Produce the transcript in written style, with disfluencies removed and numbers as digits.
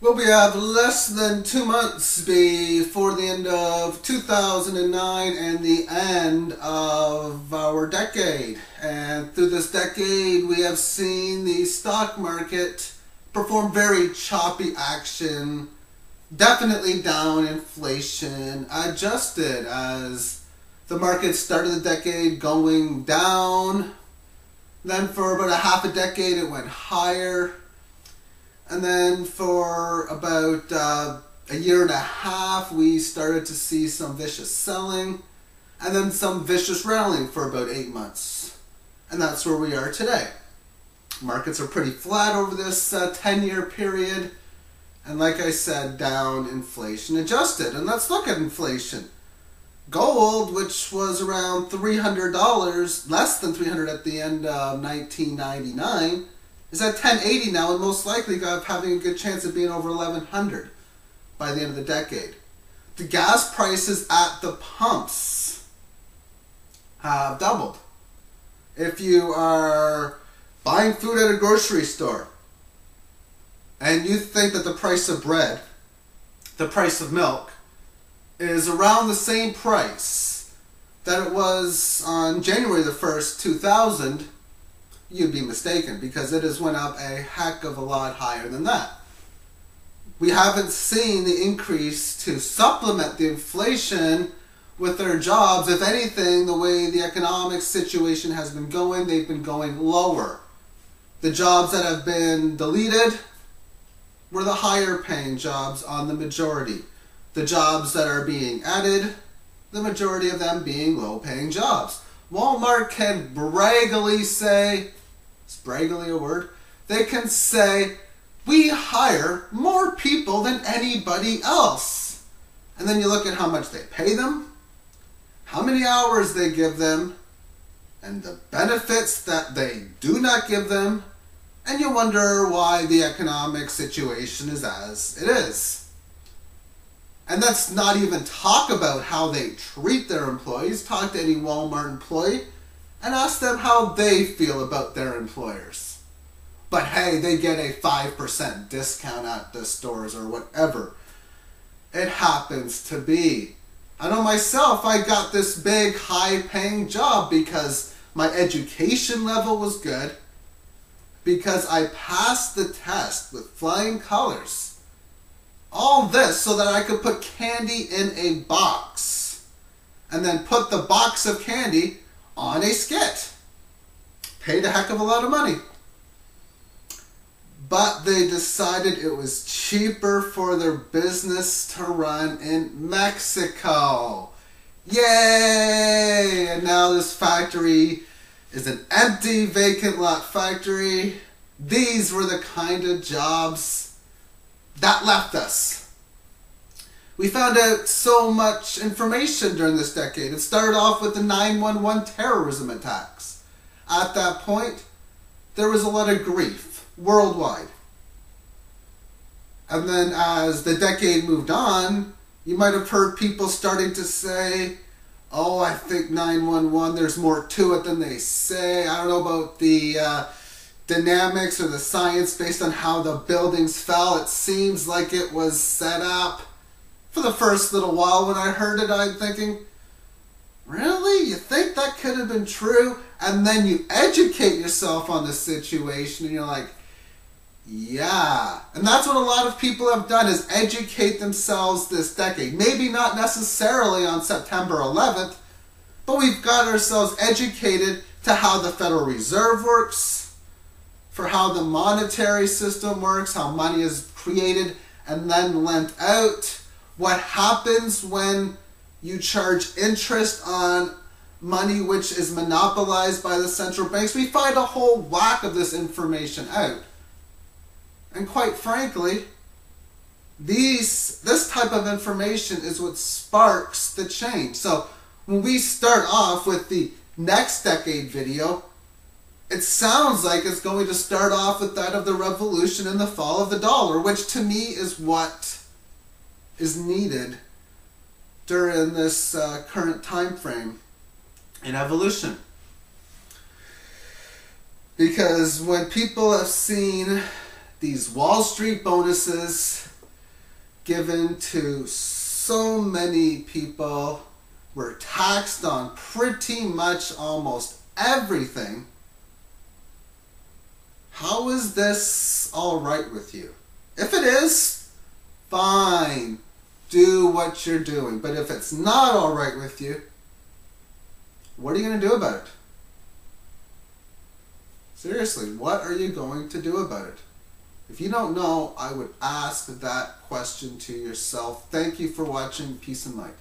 Well, we have less than 2 months before the end of 2009 and the end of our decade. And through this decade, we have seen the stock market perform very choppy action, definitely down, inflation adjusted, as the market started the decade going down. Then for about a half a decade, it went higher. And then for about a year and a half, we started to see some vicious selling and then some vicious rallying for about 8 months. And that's where we are today. Markets are pretty flat over this 10-year period. And like I said, down, inflation adjusted. And let's look at inflation. Gold, which was around $300, less than $300 at the end of 1999, is at $10.80 now, and most likely having a good chance of being over $1,100 by the end of the decade. The gas prices at the pumps have doubled. If you are buying food at a grocery store and you think that the price of bread, the price of milk, is around the same price that it was on January the 1st, 2000, you'd be mistaken, because it has went up a heck of a lot higher than that. We haven't seen the increase to supplement the inflation with their jobs. If anything, the way the economic situation has been going, they've been going lower. The jobs that have been deleted were the higher paying jobs on the majority. The jobs that are being added, the majority of them being low paying jobs. Walmart can braggily say, is braggily a word? They can say, we hire more people than anybody else. And then you look at how much they pay them, how many hours they give them, and the benefits that they do not give them, and you wonder why the economic situation is as it is. And let's not even talk about how they treat their employees. Talk to any Walmart employee and ask them how they feel about their employers. But hey, they get a 5% discount at the stores or whatever it happens to be. I know myself, I got this big high-paying job because my education level was good, because I passed the test with flying colors. All this so that I could put candy in a box and then put the box of candy on a skit. Paid a heck of a lot of money. But they decided it was cheaper for their business to run in Mexico. Yay! And now this factory is an empty, vacant lot factory. These were the kind of jobs that left us. We found out so much information during this decade. It started off with the 9/11 terrorism attacks. At that point, there was a lot of grief worldwide. And then as the decade moved on, you might have heard people starting to say, oh, I think 9/11, there's more to it than they say. I don't know about the dynamics or the science based on how the buildings fell. It seems like it was set up. For the first little while when I heard it, I'm thinking, really? You think that could have been true? And then you educate yourself on the situation and you're like, yeah. And that's what a lot of people have done, is educate themselves this decade. Maybe not necessarily on September 11th, but we've got ourselves educated to how the Federal Reserve works, for how the monetary system works, how money is created and then lent out, what happens when you charge interest on money which is monopolized by the central banks. We find a whole whack of this information out. And quite frankly, this type of information is what sparks the change. So when we start off with the next decade video, it sounds like it's going to start off with that of the revolution and the fall of the dollar, which to me is what is needed during this current time frame in evolution. Because when people have seen these Wall Street bonuses given to so many people. We're taxed on pretty much almost everything. How is this all right with you? If it is, fine. Do what you're doing. But if it's not all right with you, what are you going to do about it? Seriously, what are you going to do about it? If you don't know, I would ask that question to yourself. Thank you for watching. Peace and light.